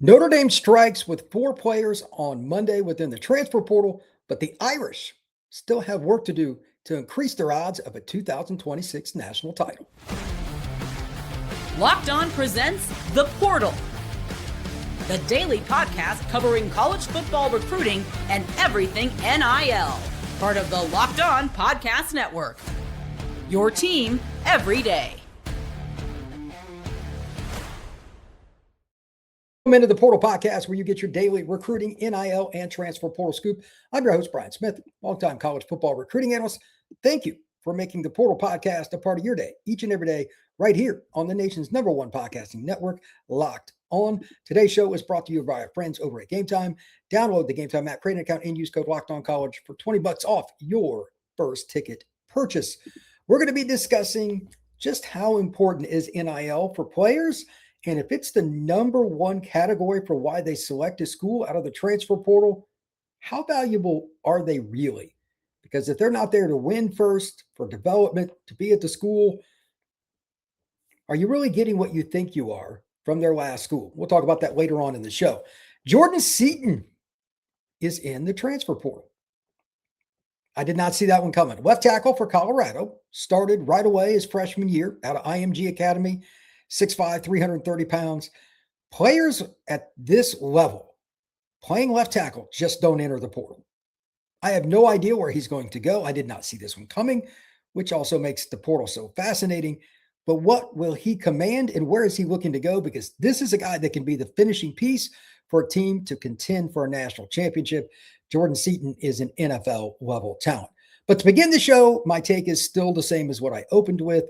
Notre Dame strikes with 4 players on Monday within the transfer portal, but the Irish still have work to do to increase their odds of a 2026 national title. Locked On presents The Portal, the daily podcast covering college football recruiting and everything NIL. Part of the Locked On Podcast Network. Your team every day. Welcome into the Portal Podcast, where you get your daily recruiting, NIL, and transfer portal scoop. I'm your host, Brian Smith, longtime college football recruiting analyst. Thank you for making the Portal Podcast a part of your day, each and every day, right here on the nation's #1 podcasting network, Locked On. Today's show is brought to you by our friends over at Game Time. Download the Game Time app, create an account, and use code LOCKEDONCollege for $20 off your first ticket purchase. We're going to be discussing just how important is NIL for players, and if it's the #1 category for why they select a school out of the transfer portal, how valuable are they really? Because if they're not there to win first, for development, to be at the school, are you really getting what you think you are from their last school? We'll talk about that later on in the show. Jordan Seaton is in the transfer portal. I did not see that one coming. Left tackle for Colorado, started right away his freshman year out of IMG Academy. 6'5", 330 pounds. Players at this level, playing left tackle, just don't enter the portal. I have no idea where he's going to go. I did not see this one coming, which also makes the portal so fascinating. But what will he command, and where is he looking to go? Because this is a guy that can be the finishing piece for a team to contend for a national championship. Jordan Seaton is an NFL-level talent. But to begin the show, my take is still the same as what I opened with.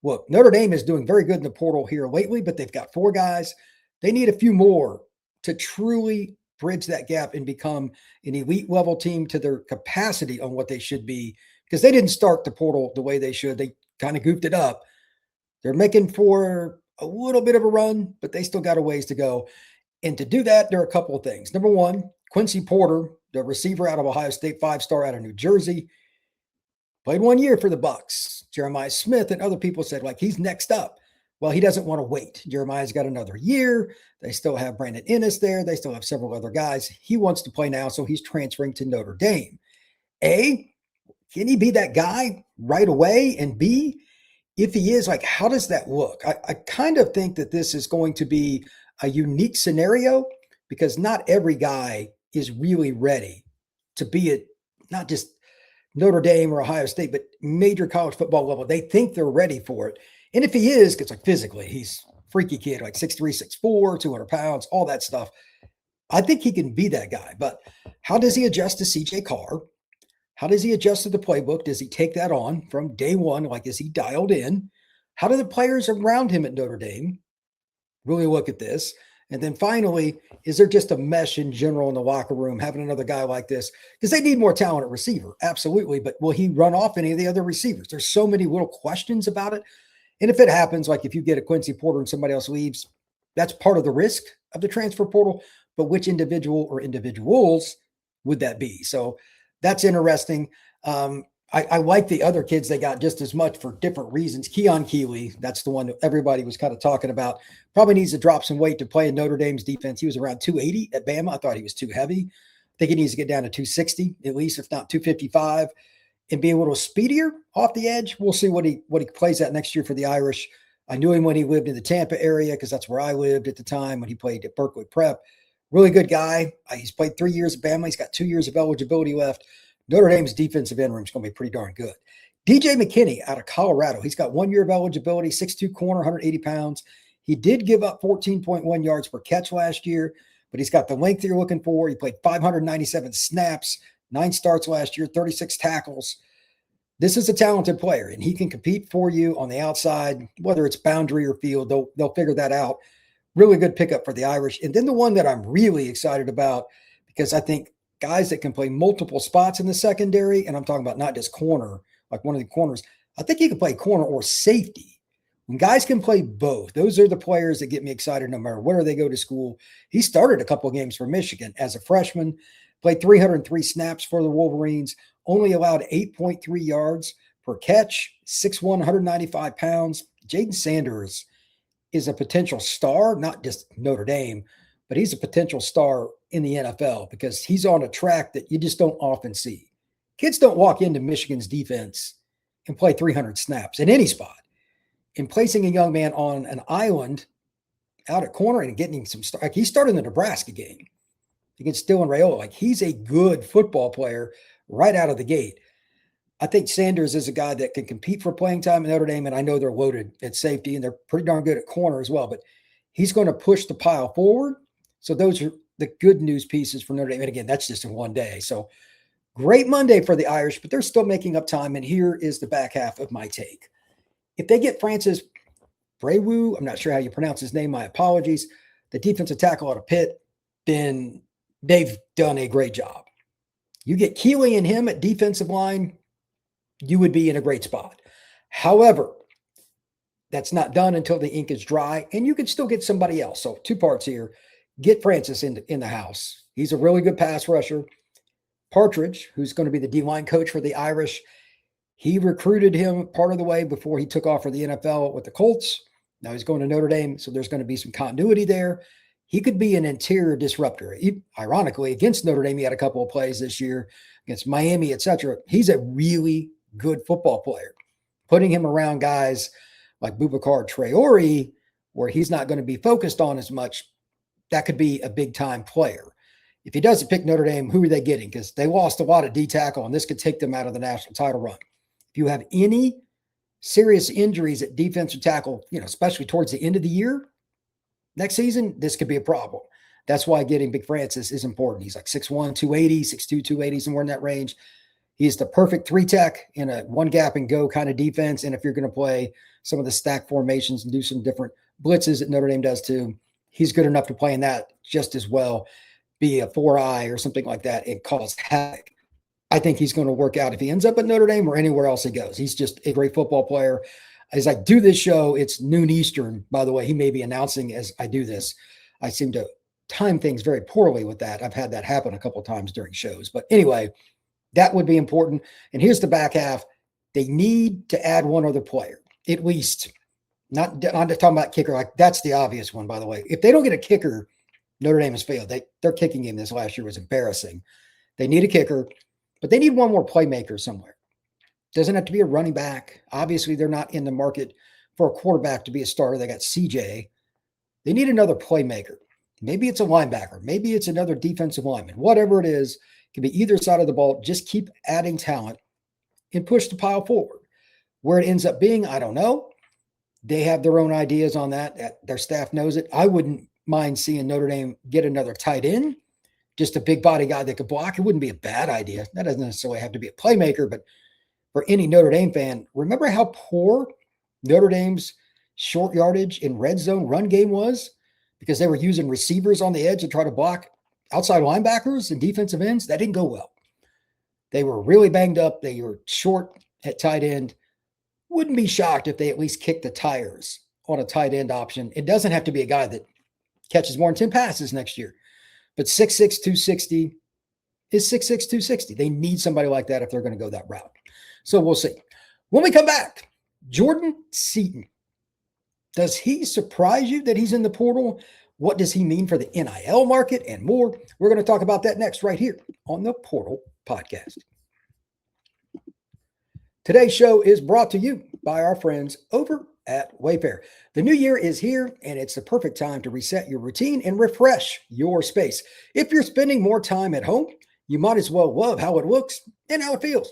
Look, Notre Dame is doing very good in the portal here lately, but they've got 4 guys. They need a few more to truly bridge that gap and become an elite level team to their capacity on what they should be, because they didn't start the portal the way they should. They kind of goofed it up. They're making for a little bit of a run, but they still got a ways to go. And to do that, there are a couple of things. Number one, Quincy Porter, the receiver out of Ohio State, 5-star out of New Jersey, played 1 year for the Bucs. Jeremiah Smith and other people said, like, he's next up. Well, he doesn't want to wait. Jeremiah's got another year. They still have Brandon Ennis there. They still have several other guys. He wants to play now, so he's transferring to Notre Dame. A, can he be that guy right away? And B, if he is, like, how does that look? I kind of think that this is going to be a unique scenario, because not every guy is really ready to be at not just Notre Dame or Ohio State, but major college football level. They think they're ready for it. And if he is, because like physically, he's a freaky kid, like 6'3", 6'4", 200 pounds, all that stuff. I think he can be that guy. But how does he adjust to CJ Carr? How does he adjust to the playbook? Does he take that on from day one? Like, is he dialed in? How do the players around him at Notre Dame really look at this? And then finally, is there just a mesh in general in the locker room having another guy like this? Because they need more talent at receiver, absolutely. But will he run off any of the other receivers? There's so many little questions about it. And if it happens, like if you get a Quincy Porter and somebody else leaves, that's part of the risk of the transfer portal. But which individual or individuals would that be? So that's interesting. I like the other kids they got just as much for different reasons. Keon Keeley, that's the one that everybody was kind of talking about. Probably needs to drop some weight to play in Notre Dame's defense. He was around 280 at Bama. I thought he was too heavy. I think he needs to get down to 260 at least, if not 255, and be a little speedier off the edge. We'll see what he plays at next year for the Irish. I knew him when he lived in the Tampa area, because that's where I lived at the time when he played at Berkeley Prep. Really good guy. He's played 3 years at Bama. He's got 2 years of eligibility left. Notre Dame's defensive end room is going to be pretty darn good. DJ McKinney out of Colorado. He's got 1 year of eligibility, 6'2" corner, 180 pounds. He did give up 14.1 yards per catch last year, but he's got the length you're looking for. He played 597 snaps, 9 starts last year, 36 tackles. This is a talented player, and he can compete for you on the outside, whether it's boundary or field. They'll figure that out. Really good pickup for the Irish. And then the one that I'm really excited about, because I think guys that can play multiple spots in the secondary, and I'm talking about not just corner, like one of the corners. I think he can play corner or safety. When guys can play both, those are the players that get me excited no matter where they go to school. He started a couple of games for Michigan as a freshman, played 303 snaps for the Wolverines, only allowed 8.3 yards per catch, 6'1", 195 pounds. Jayden Sanders is a potential star, not just Notre Dame, but he's a potential star in the NFL because he's on a track that you just don't often see. Kids don't walk into Michigan's defense and play 300 snaps in any spot. In placing a young man on an island out at corner and getting some start, like he started in the Nebraska game against Dylan Raiola. Like he's a good football player right out of the gate. I think Sanders is a guy that can compete for playing time at Notre Dame, and I know they're loaded at safety and they're pretty darn good at corner as well, but he's going to push the pile forward. So those are the good news pieces for Notre Dame. And again, that's just in one day. So great Monday for the Irish, but they're still making up time. And here is the back half of my take. If they get Francis Brewu, I'm not sure how you pronounce his name, my apologies, the defensive tackle out of Pitt, then they've done a great job. You get Keeley and him at defensive line, you would be in a great spot. However, that's not done until the ink is dry, and you can still get somebody else. So 2 parts here. Get Francis in the house. He's a really good pass rusher. Partridge, who's going to be the D-line coach for the Irish, he recruited him part of the way before he took off for the NFL with the Colts. Now he's going to Notre Dame, so there's going to be some continuity there. He could be an interior disruptor. Ironically, against Notre Dame, he had a couple of plays this year against Miami, etc. He's a really good football player. Putting him around guys like Boubacar Traore, where he's not going to be focused on as much, that could be a big-time player. If he doesn't pick Notre Dame, who are they getting? Because they lost a lot of D-tackle, and this could take them out of the national title run. If you have any serious injuries at defensive tackle, especially towards the end of the year, next season, this could be a problem. That's why getting Big Francis is important. He's like 6'1", 280, 6'2", 280, somewhere in that range. He's the perfect 3-tech in a one-gap-and-go kind of defense, and if you're going to play some of the stack formations and do some different blitzes that Notre Dame does too, he's good enough to play in that just as well, be a 4-eye or something like that, and cause havoc. I think he's going to work out if he ends up at Notre Dame or anywhere else he goes. He's just a great football player. As I do this show, it's noon Eastern, by the way. He may be announcing as I do this. I seem to time things very poorly with that. I've had that happen a couple of times during shows. But anyway, that would be important. And here's the back half. They need to add one other player, at least. Not talking about kicker. Like that's the obvious one, by the way. If they don't get a kicker, Notre Dame has failed. Their kicking game this last year was embarrassing. They need a kicker, but they need one more playmaker somewhere. Doesn't have to be a running back. Obviously, they're not in the market for a quarterback to be a starter. They got CJ. They need another playmaker. Maybe it's a linebacker. Maybe it's another defensive lineman. Whatever it is, it can be either side of the ball. Just keep adding talent and push the pile forward. Where it ends up being, I don't know. They have their own ideas on that. Their staff knows it. I wouldn't mind seeing Notre Dame get another tight end, just a big body guy that could block. It wouldn't be a bad idea. That doesn't necessarily have to be a playmaker, but for any Notre Dame fan, remember how poor Notre Dame's short yardage in red zone run game was because they were using receivers on the edge to try to block outside linebackers and defensive ends? That didn't go well. They were really banged up. They were short at tight end. Wouldn't be shocked if they at least kicked the tires on a tight end option. It doesn't have to be a guy that catches more than 10 passes next year. But 6'6", 260 is 6'6", 260. They need somebody like that if they're going to go that route. So we'll see. When we come back, Jordan Seaton. Does he surprise you that he's in the portal? What does he mean for the NIL market and more? We're going to talk about that next right here on the Portal Podcast. Today's show is brought to you by our friends over at Wayfair. The new year is here, and it's the perfect time to reset your routine and refresh your space. If you're spending more time at home, you might as well love how it looks and how it feels.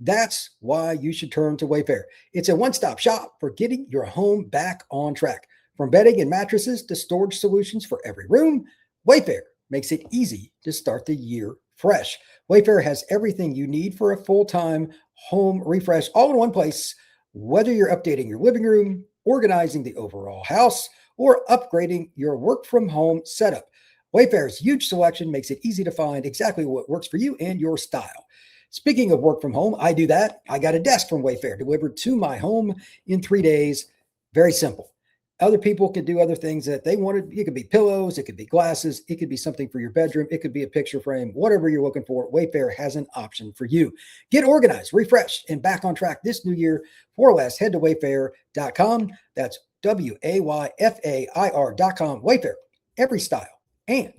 That's why you should turn to Wayfair. It's a one-stop shop for getting your home back on track. From bedding and mattresses to storage solutions for every room, Wayfair makes it easy to start the year fresh. Wayfair has everything you need for a full-time home refresh all in one place, whether you're updating your living room, organizing the overall house, or upgrading your work-from-home setup. Wayfair's huge selection makes it easy to find exactly what works for you and your style. Speaking of work from home, I do that. I got a desk from Wayfair delivered to my home in 3 days. Very simple. Other people could do other things that they wanted. It could be pillows. It could be glasses. It could be something for your bedroom. It could be a picture frame. Whatever you're looking for, Wayfair has an option for you. Get organized, refreshed, and back on track this new year. For less, head to wayfair.com. That's Wayfair.com. Wayfair. Every style, and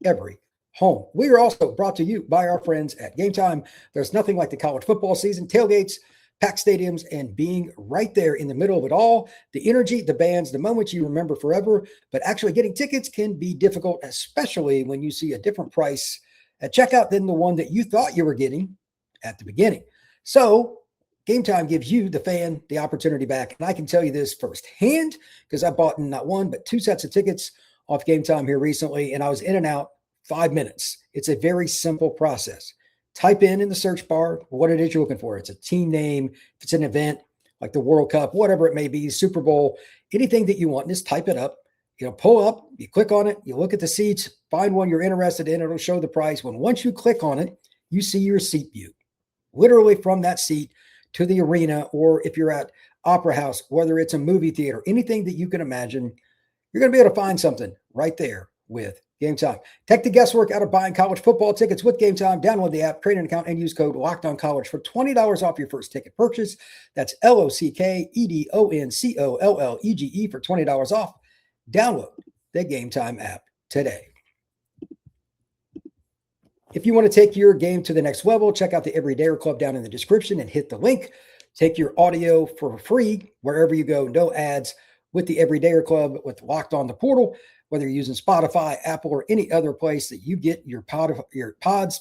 every home. We are also brought to you by our friends at Game Time. There's nothing like the college football season, tailgates, packed stadiums, and being right there in the middle of it all. The energy, the bands, the moments you remember forever. But actually getting tickets can be difficult, especially when you see a different price at checkout than the one that you thought you were getting at the beginning. So Game Time gives you, the fan, the opportunity back. And I can tell you this firsthand because I bought not one, but 2 sets of tickets off Game Time here recently, and I was in and out 5 minutes. It's a very simple process. Type in the search bar what it is you're looking for. It's a team name, if it's an event like the World Cup, whatever it may be, Super Bowl, anything that you want, just type it up. Pull up, you click on it, you look at the seats, find one you're interested in, it'll show the price. Once you click on it, you see your seat view, literally from that seat to the arena, or if you're at Opera House, whether it's a movie theater, anything that you can imagine, you're going to be able to find something right there with Game Time. Take the guesswork out of buying college football tickets with Game Time. Download the app, create an account, and use code LOCKEDONCollege for $20 off your first ticket purchase. That's LOCKEDONCOLLEGE for $20 off. Download the Game Time app today. If you want to take your game to the next level, check out the Everydayer Club down in the description and hit the link. Take your audio for free wherever you go, no ads, with the Everydayer Club with Locked On the Portal. Whether you're using Spotify, Apple, or any other place that you get your pods,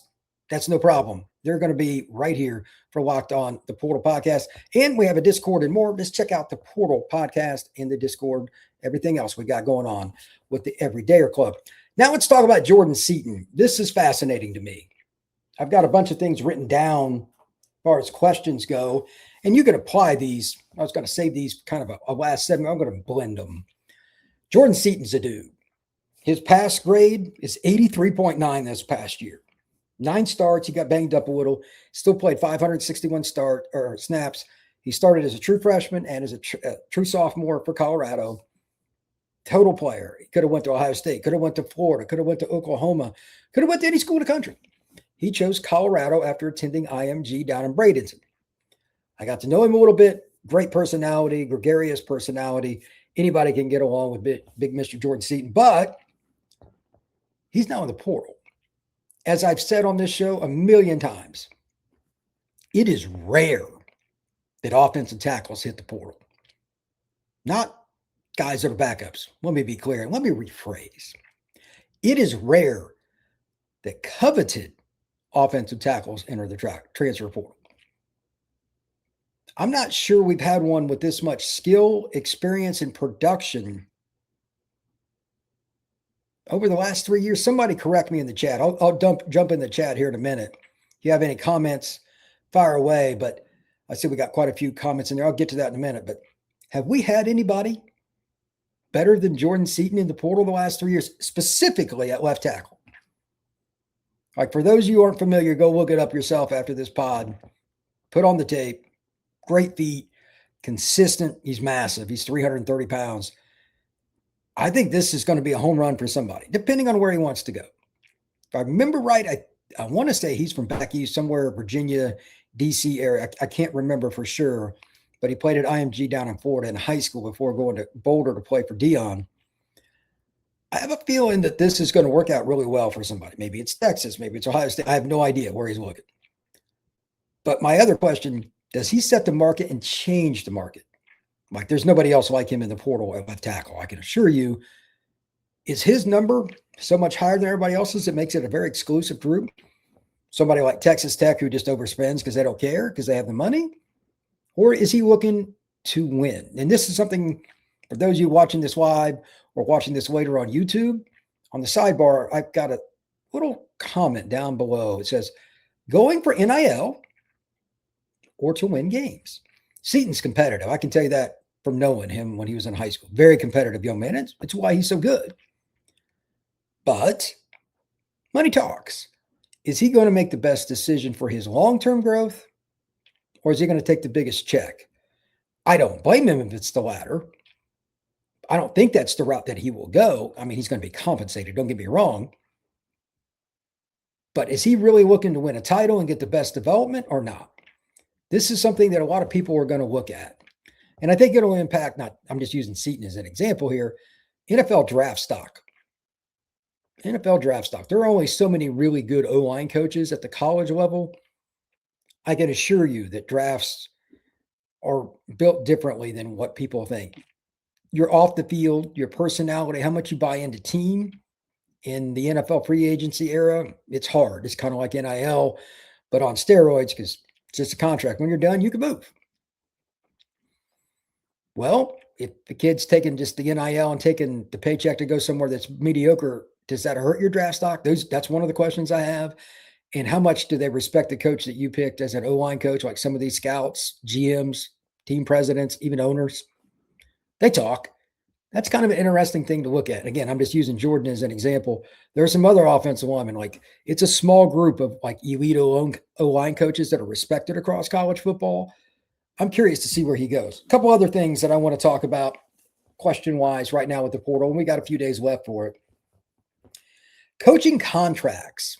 that's no problem. They're going to be right here for Locked On the Portal podcast. And we have a Discord and more. Just check out the Portal podcast in the Discord. Everything else we got going on with the Everydayer Club. Now let's talk about Jordan Seaton. This is fascinating to me. I've got a bunch of things written down as far as questions go, and you can apply these. I was going to save these kind of a last segment. I'm going to blend them. Jordan Seaton's a dude. His pass grade is 83.9 this past year. 9 starts. He got banged up a little. Still played 561 snaps. He started as a true freshman and as a true sophomore for Colorado. Total player. He could have went to Ohio State. Could have went to Florida. Could have went to Oklahoma. Could have went to any school in the country. He chose Colorado after attending IMG down in Bradenton. I got to know him a little bit. Great personality, gregarious personality. Anybody can get along with big Mr. Jordan Seaton, but he's now in the portal. As I've said on this show a million times, it is rare that offensive tackles hit the portal. Not guys that are backups. Let me be clear. And let me rephrase. It is rare that coveted offensive tackles enter the transfer portal. I'm not sure we've had one with this much skill, experience, and production over the last 3 years. Somebody correct me in the chat. I'll jump in the chat here in a minute. If you have any comments, fire away. But I see we got quite a few comments in there. I'll get to that in a minute. But have we had anybody better than Jordan Seaton in the portal the last 3 years, specifically at left tackle? Like, for those of you who aren't familiar, go look it up yourself after this pod. Put on the tape. Great feet, consistent. He's massive. He's 330 pounds. I think this is going to be a home run for somebody, depending on where he wants to go. If I remember right, I want to say he's from back east, somewhere Virginia, D.C. area. I can't remember for sure, but he played at IMG down in Florida in high school before going to Boulder to play for Dion. I have a feeling that this is going to work out really well for somebody. Maybe it's Texas, maybe it's Ohio State. I have no idea where he's looking. But my other question, does he set the market and change the market? Like, there's nobody else like him in the portal at left tackle. I can assure you. Is his number so much higher than everybody else's it makes it a very exclusive group? Somebody like Texas Tech who just overspends because they don't care, because they have the money? Or is he looking to win? And this is something for those of you watching this live or watching this later on YouTube. On the sidebar, I've got a little comment down below. It says, going for NIL or to win games. Seaton's competitive. I can tell you that from knowing him when he was in high school. Very competitive young man. It's why he's so good. But money talks. Is he going to make the best decision for his long-term growth, or is he going to take the biggest check? I don't blame him if it's the latter. I don't think that's the route that he will go. I mean, he's going to be compensated. Don't get me wrong. But is he really looking to win a title and get the best development or not? This is something that a lot of people are going to look at. And I think it'll impact, I'm just using Seaton as an example here, NFL draft stock. NFL draft stock. There are only so many really good O-line coaches at the college level. I can assure you that drafts are built differently than what people think. You're off the field, your personality, how much you buy into team in the NFL free agency era, it's hard. It's kind of like NIL, but on steroids because it's just a contract. When you're done, you can move. Well, if the kid's taking just the NIL and taking the paycheck to go somewhere that's mediocre, does that hurt your draft stock? That's one of the questions I have. And how much do they respect the coach that you picked as an O-line coach, like some of these scouts, GMs, team presidents, even owners? They talk. That's kind of an interesting thing to look at. Again, I'm just using Jordan as an example. There are some other offensive linemen. Like, it's a small group of like elite O-line coaches that are respected across college football. I'm curious to see where he goes. A couple other things that I want to talk about question-wise right now with the portal, and we got a few days left for it. Coaching contracts.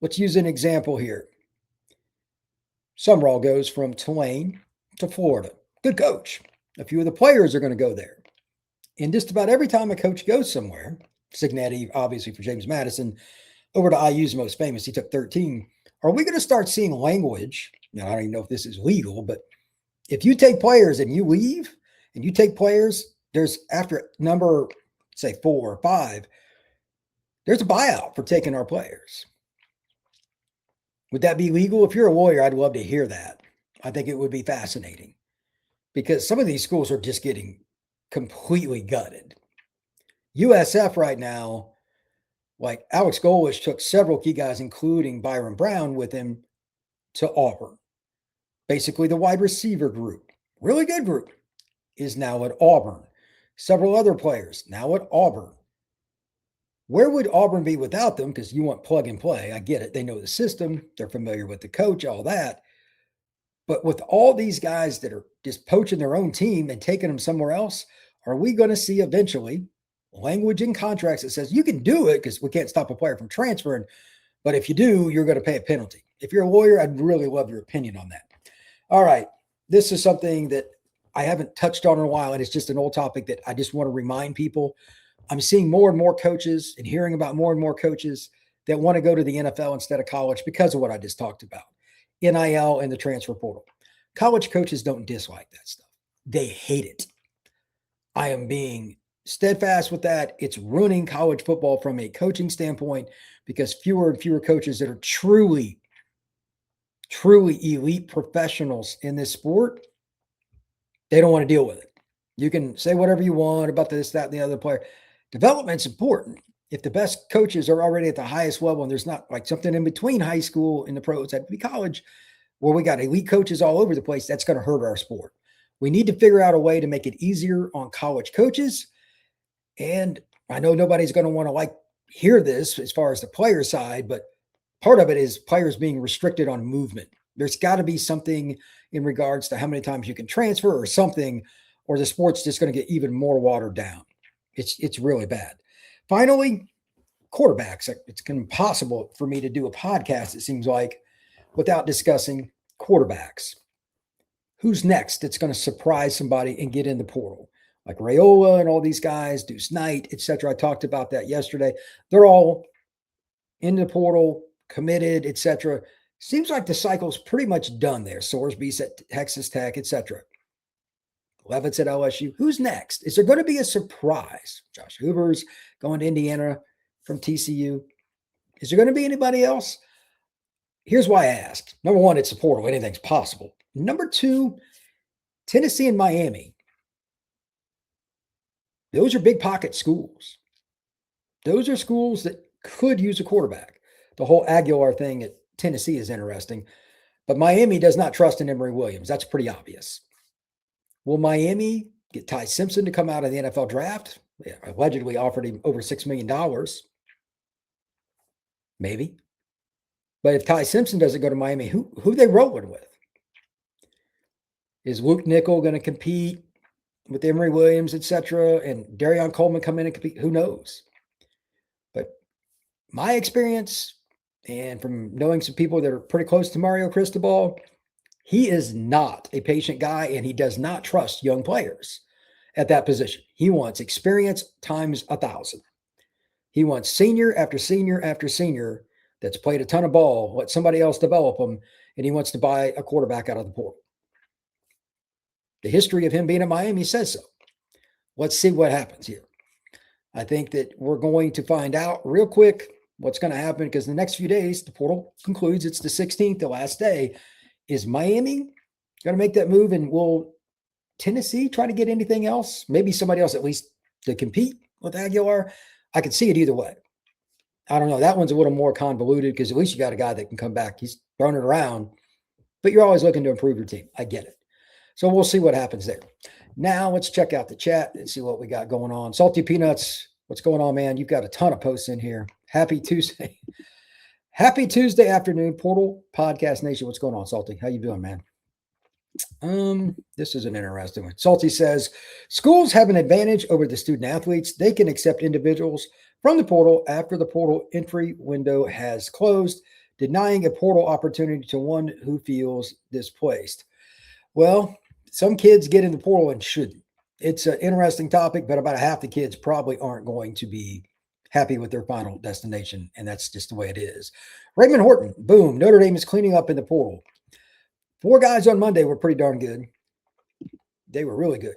Let's use an example here. Summerall goes from Tulane to Florida. Good coach. A few of the players are going to go there. And just about every time a coach goes somewhere, Signetti, obviously for James Madison, over to IU's most famous, he took 13. Are we going to start seeing language? Now, I don't even know if this is legal, but if you take players and you leave and you take players, there's after number, say 4 or 5, there's a buyout for taking our players. Would that be legal? If you're a lawyer, I'd love to hear that. I think it would be fascinating because some of these schools are just getting completely gutted. USF right now, like Alex Golesh took several key guys, including Byron Brown, with him to Auburn. Basically, the wide receiver group, really good group, is now at Auburn. Several other players now at Auburn. Where would Auburn be without them? Because you want plug and play. I get it. They know the system. They're familiar with the coach, all that. But with all these guys that are just poaching their own team and taking them somewhere else, are we going to see eventually language in contracts that says you can do it because we can't stop a player from transferring, but if you do, you're going to pay a penalty? If you're a lawyer, I'd really love your opinion on that. All right. This is something that I haven't touched on in a while, and it's just an old topic that I just want to remind people. I'm seeing more and more coaches and hearing about more and more coaches that want to go to the NFL instead of college because of what I just talked about. NIL and the transfer portal. College coaches don't dislike that stuff. They hate it. I am being steadfast with that. It's ruining college football from a coaching standpoint because fewer and fewer coaches that are truly elite professionals in this sport, they don't want to deal with it. You can say whatever you want about this, that, and the other player. Development's important. If the best coaches are already at the highest level and there's not like something in between high school and the pros, that'd be college, where we got elite coaches all over the place, that's going to hurt our sport. We need to figure out a way to make it easier on college coaches. And I know nobody's going to want to hear this as far as the player side, but part of it is players being restricted on movement. There's got to be something in regards to how many times you can transfer or something, or the sport's just going to get even more watered down. It's really bad. Finally, quarterbacks. It's impossible for me to do a podcast, it seems like, without discussing quarterbacks. Who's next that's going to surprise somebody and get in the portal? Like Raiola and all these guys, Deuce Knight, etc. I talked about that yesterday. They're all in the portal, committed, etc. Seems like the cycle's pretty much done there. Sorsby's at Texas Tech, etc. Levitt's at LSU. Who's next? Is there going to be a surprise? Josh Hoover's going to Indiana from TCU. Is there going to be anybody else? Here's why I asked. Number one, it's the portal. Anything's possible. Number two, Tennessee and Miami. Those are big pocket schools. Those are schools that could use a quarterback. The whole Aguilar thing at Tennessee is interesting, but Miami does not trust in Emory Williams. That's pretty obvious. Will Miami get Ty Simpson to come out of the NFL draft? Yeah, allegedly offered him over $6 million. Maybe. But if Ty Simpson doesn't go to Miami, who they rolling with? Is Luke Nickel going to compete with Emory Williams, etc., and Darion Coleman come in and compete? Who knows? But my experience, and from knowing some people that are pretty close to Mario Cristobal, he is not a patient guy, and he does not trust young players at that position. He wants experience times 1,000. He wants senior after senior after senior that's played a ton of ball, let somebody else develop them, and he wants to buy a quarterback out of the portal. The history of him being at Miami says so. Let's see what happens here. I think that we're going to find out real quick what's going to happen because the next few days, the portal concludes. It's the 16th, the last day. Is Miami going to make that move? And will Tennessee try to get anything else? Maybe somebody else at least to compete with Aguilar? I could see it either way. I don't know. That one's a little more convoluted because at least you got a guy that can come back. He's throwing it around, but you're always looking to improve your team. I get it. So we'll see what happens there. Now let's check out the chat and see what we got going on. Salty Peanuts, what's going on, man? You've got a ton of posts in here. Happy Tuesday. Happy Tuesday afternoon, Portal Podcast Nation. What's going on, Salty? How you doing, man? This is an interesting one. Salty says, schools have an advantage over the student athletes. They can accept individuals from the portal after the portal entry window has closed, denying a portal opportunity to one who feels displaced. Well, some kids get in the portal and shouldn't. It's an interesting topic, but about half the kids probably aren't going to be happy with their final destination, and that's just the way it is. Raymond Horton, boom, Notre Dame is cleaning up in the portal. 4 guys on Monday were pretty darn good. They were really good.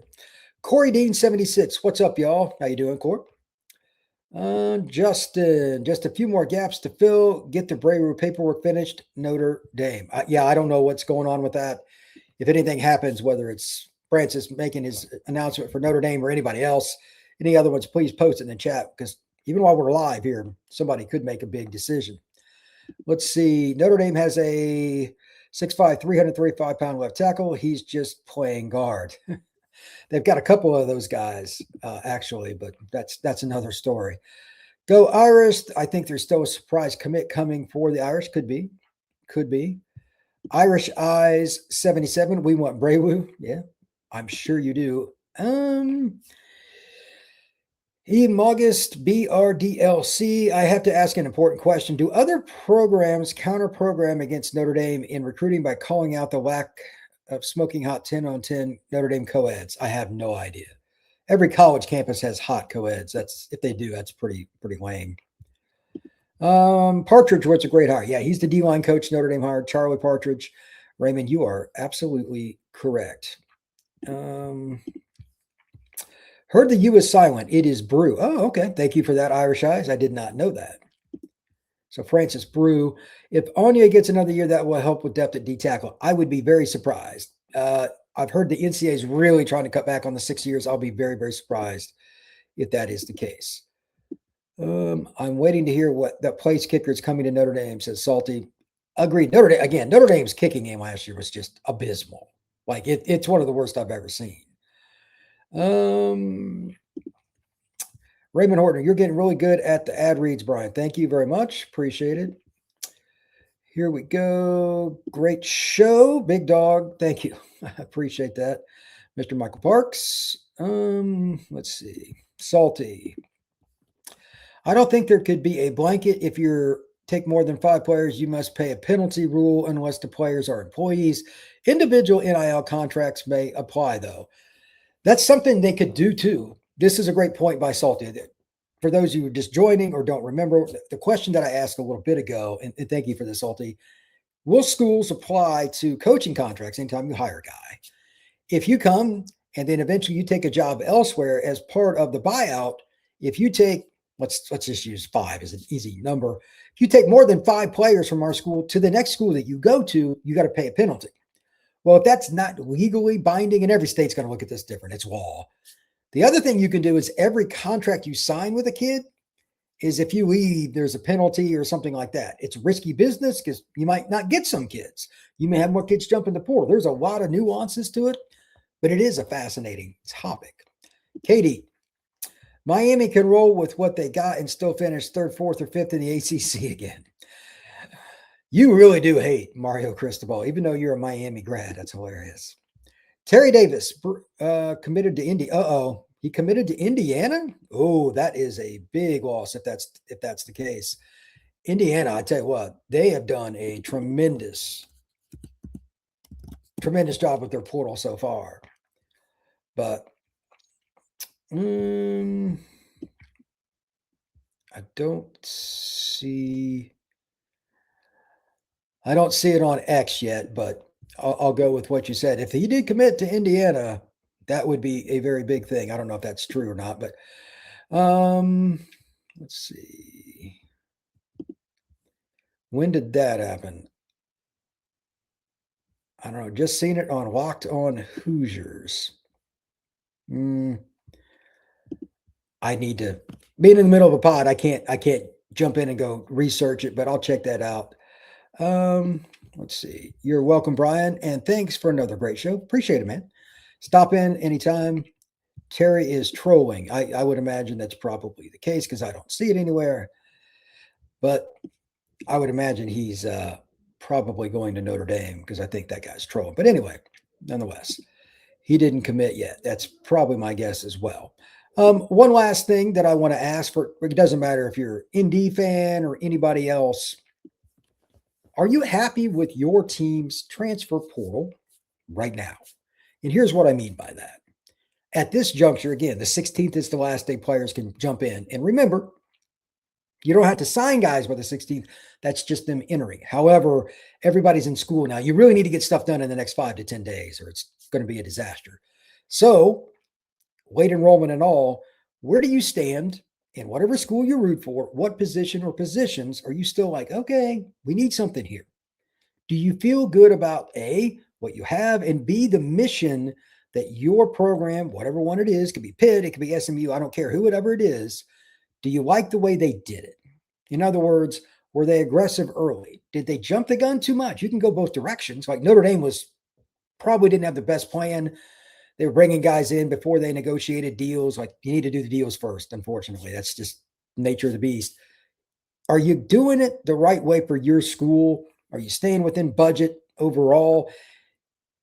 Corey Dean, 76. What's up, y'all? How you doing, Corey? Justin, just a few more gaps to fill. Get the Breru paperwork finished. Notre Dame. I don't know what's going on with that. If anything happens, whether it's Francis making his announcement for Notre Dame or anybody else, any other ones, please post it in the chat because even while we're live here, somebody could make a big decision. Let's see. Notre Dame has a 6'5", 335-pound left tackle. He's just playing guard. They've got a couple of those guys, actually, but that's another story. Go Irish. I think there's still a surprise commit coming for the Irish. Could be. Irish Eyes 77. We want Brewu. Yeah, I'm sure you do. August BRDLC. I have to ask an important question. Do other programs counter-program against Notre Dame in recruiting by calling out the lack of smoking hot 10-on-10 Notre Dame co-eds? I have no idea. Every college campus has hot co-eds. If they do, that's pretty lame. Partridge, what's a great hire? Yeah, he's the D-line coach Notre Dame hired. Charlie Partridge. Raymond, you are absolutely correct. Heard the U is silent. It is Brew. Oh, okay. Thank you for that, Irish Eyes. I did not know that. So Francis Brew. If Anya gets another year, that will help with depth at D tackle. I would be very surprised. I've heard the NCAA is really trying to cut back on the 6 years. I'll be very, very surprised if that is the case. I'm waiting to hear what the place kicker is coming to Notre Dame, says Salty. Agreed. Notre Dame's kicking game last year was just abysmal. Like it's one of the worst I've ever seen. Raymond Horton, you're getting really good at the ad reads, Brian. Thank you very much. Appreciate it. Here we go. Great show, big dog. Thank you. I appreciate that. Mr. Michael Parks. Let's see. Salty. I don't think there could be a blanket. If you take more than 5 players, you must pay a penalty rule unless the players are employees. Individual NIL contracts may apply, though. That's something they could do, too. This is a great point by Salty. For those of you who are just joining or don't remember, the question that I asked a little bit ago, and thank you for this, Salty, will schools apply to coaching contracts anytime you hire a guy? If you come and then eventually you take a job elsewhere as part of the buyout, if you take, let's just use 5 as an easy number. If you take more than 5 players from our school to the next school that you go to, you got to pay a penalty. Well, if that's not legally binding, and every state's going to look at this different, it's law. The other thing you can do is every contract you sign with a kid is if you leave, there's a penalty or something like that. It's risky business because you might not get some kids. You may have more kids jump in the portal. There's a lot of nuances to it, but it is a fascinating topic. Katie, Miami can roll with what they got and still finish 3rd, 4th, or 5th in the ACC again. You really do hate Mario Cristobal, even though you're a Miami grad. That's hilarious. Terry Davis committed to Indy. He committed to Indiana. Oh, that is a big loss if that's the case. Indiana, I tell you what, they have done a tremendous job with their portal so far. But I don't see it on X yet, but I'll go with what you said. If he did commit to Indiana, that would be a very big thing. I don't know if that's true or not, but let's see. When did that happen? I don't know. Just seen it on Locked On Hoosiers. I need to being in the middle of a pod. I can't jump in and go research it, but I'll check that out. Let's see. You're welcome, Brian, and thanks for another great show. Appreciate it, man. Stop in anytime. Terry is trolling. I would imagine that's probably the case because I don't see it anywhere. But I would imagine he's probably going to Notre Dame because I think that guy's trolling. But anyway, nonetheless, he didn't commit yet. That's probably my guess as well. One last thing that I want to ask for, it doesn't matter if you're an ND fan or anybody else. Are you happy with your team's transfer portal right now? And here's what I mean by that. At this juncture, again, the 16th is the last day players can jump in. And remember, you don't have to sign guys by the 16th. That's just them entering. However, everybody's in school now. You really need to get stuff done in the next 5 to 10 days or it's going to be a disaster. So, late enrollment and all, where do you stand in whatever school you root for? What position or positions are you still like, okay, we need something here? Do you feel good about A, what you have, and B, the mission that your program, whatever one it is, could be Pitt, it could be SMU, I don't care, whoever it is, do you like the way they did it? In other words, were they aggressive early? Did they jump the gun too much? You can go both directions. Like Notre Dame probably didn't have the best plan. They were bringing guys in before they negotiated deals. Like you need to do the deals first, unfortunately. That's just nature of the beast. Are you doing it the right way for your school? Are you staying within budget overall?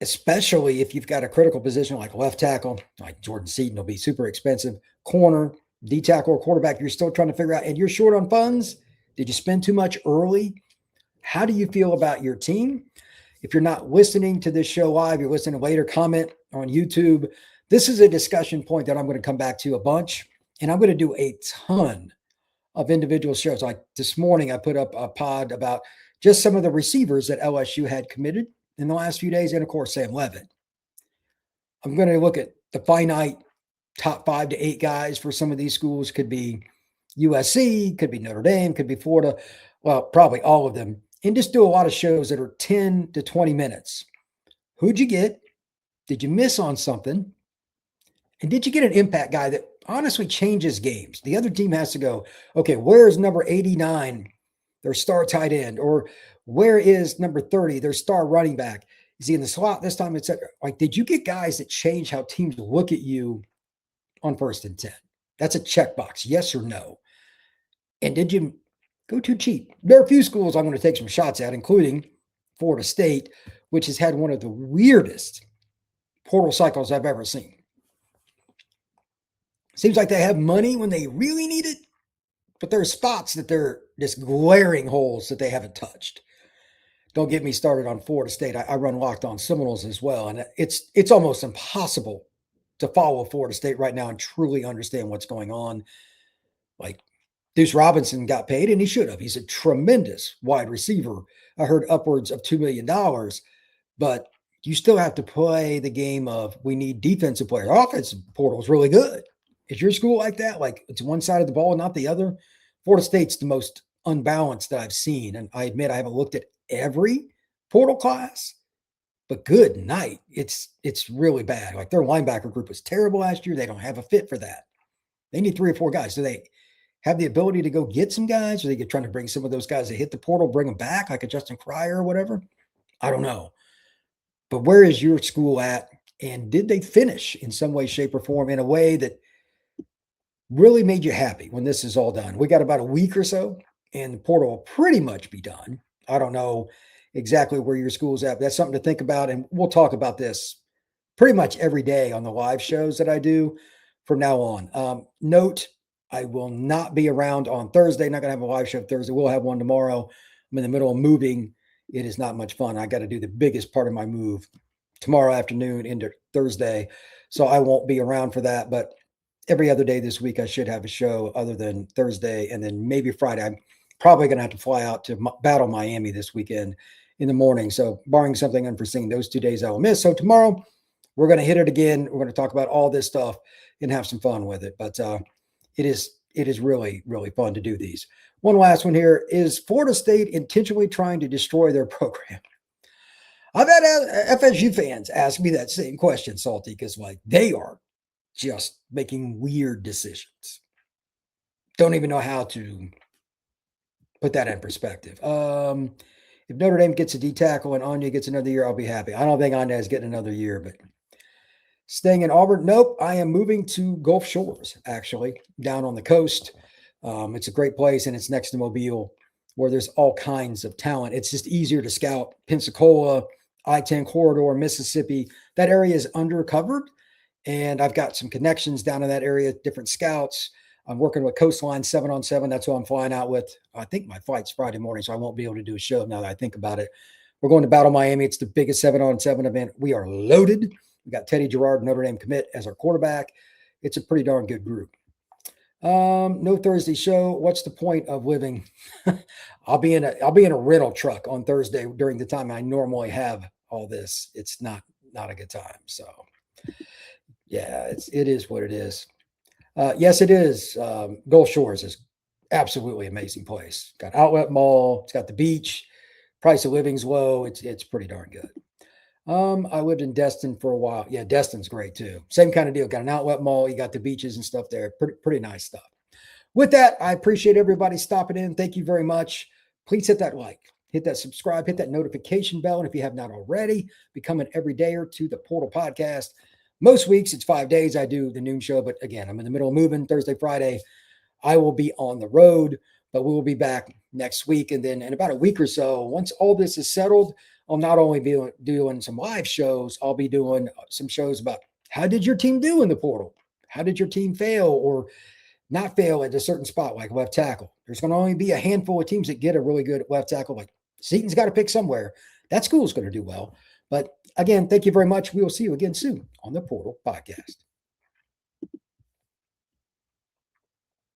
Especially if you've got a critical position like left tackle, like Jordan Seaton will be super expensive, corner, D tackle, or quarterback, you're still trying to figure out, and you're short on funds. Did you spend too much early? How do you feel about your team? If you're not listening to this show live, you're listening later, comment on YouTube. This is a discussion point that I'm going to come back to a bunch, and I'm going to do a ton of individual shows. Like this morning, I put up a pod about just some of the receivers that LSU had committed in the last few days, and of course, Sam Levitt. I'm going to look at the finite top 5 to 8 guys for some of these schools. Could be USC, could be Notre Dame, could be Florida. Well, probably all of them. And just do a lot of shows that are 10 to 20 minutes. Who'd you get? Did you miss on something? And did you get an impact guy that honestly changes games? The other team has to go, okay, where's number 89, their star tight end? Or where is number 30, their star running back? Is he in the slot this time, etc.? Like, did you get guys that change how teams look at you on 1st and 10? That's a checkbox, yes or no. And did you go too cheap? There are a few schools I'm going to take some shots at, including Florida State, which has had one of the weirdest portal cycles I've ever seen. Seems like they have money when they really need it, but there are spots that they're just glaring holes that they haven't touched. Don't get me started on Florida State. I run Locked On Seminoles as well, and it's almost impossible to follow Florida State right now and truly understand what's going on. Like Deuce Robinson got paid, and he should have. He's a tremendous wide receiver. I heard upwards of $2 million, but you still have to play the game of we need defensive players. Our offensive portal is really good. Is your school like that? Like it's one side of the ball and not the other? Florida State's the most unbalanced that I've seen. And I admit I haven't looked at every portal class, but good night. It's really bad. Like their linebacker group was terrible last year. They don't have a fit for that. They need 3 or 4 guys. Do they have the ability to go get some guys? Or are they trying to bring some of those guys that hit the portal, bring them back like a Justin Cryer or whatever? I don't know. But where is your school at? And did they finish in some way, shape, or form in a way that really made you happy when this is all done? We got about a week or so, and the portal will pretty much be done. I don't know exactly where your school's at, but that's something to think about. And we'll talk about this pretty much every day on the live shows that I do from now on. Note, I will not be around on Thursday. Not going to have a live show Thursday. We'll have one tomorrow. I'm in the middle of moving. It is not much fun. I got to do the biggest part of my move tomorrow afternoon into Thursday. So I won't be around for that. But every other day this week, I should have a show other than Thursday, and then maybe Friday. I'm probably going to have to fly out to Battle Miami this weekend in the morning. So barring something unforeseen, those 2 days I will miss. So tomorrow we're going to hit it again. We're going to talk about all this stuff and have some fun with it. But it is really, really fun to do these. One last one here. Is Florida State intentionally trying to destroy their program? I've had FSU fans ask me that same question, Salty, because like they are just making weird decisions. Don't even know how to put that in perspective. If Notre Dame gets a D tackle and Anya gets another year, I'll be happy. I don't think Anya is getting another year, but staying in Auburn. Nope. I am moving to Gulf Shores, actually, down on the coast. It's a great place, and it's next to Mobile, where there's all kinds of talent. It's just easier to scout. Pensacola, I-10 corridor, Mississippi. That area is undercovered, and I've got some connections down in that area, different scouts. I'm working with Coastline 7-on-7. That's who I'm flying out with. I think my flight's Friday morning, so I won't be able to do a show now that I think about it. We're going to Battle Miami. It's the biggest 7-on-7 event. We are loaded. We got Teddy Gerard, Notre Dame commit, as our quarterback. It's a pretty darn good group. No Thursday show. What's the point of living? I'll be in a rental truck on Thursday during the time I normally have all this. It's not a good time. So yeah, it is what it is. Yes, it is. Gulf Shores is absolutely amazing place. Got outlet mall. It's got the beach. Price of living's low. It's pretty darn good. I lived in Destin for a while. Yeah, Destin's great too. Same kind of deal. Got an outlet mall. You got the beaches and stuff there. Pretty nice stuff. With that, I appreciate everybody stopping in. Thank you very much. Please hit that like, hit that subscribe, hit that notification bell. And if you have not already, become an everydayer to the Portal Podcast. Most weeks, it's 5 days I do the noon show. But again, I'm in the middle of moving Thursday, Friday. I will be on the road, but we will be back next week. And then in about a week or so, once all this is settled, I'll not only be doing some live shows, I'll be doing some shows about how did your team do in the portal? How did your team fail or not fail at a certain spot, like left tackle? There's going to only be a handful of teams that get a really good left tackle. Like Seaton's got to pick somewhere. That school's going to do well. But again, thank you very much. We will see you again soon on the Portal Podcast.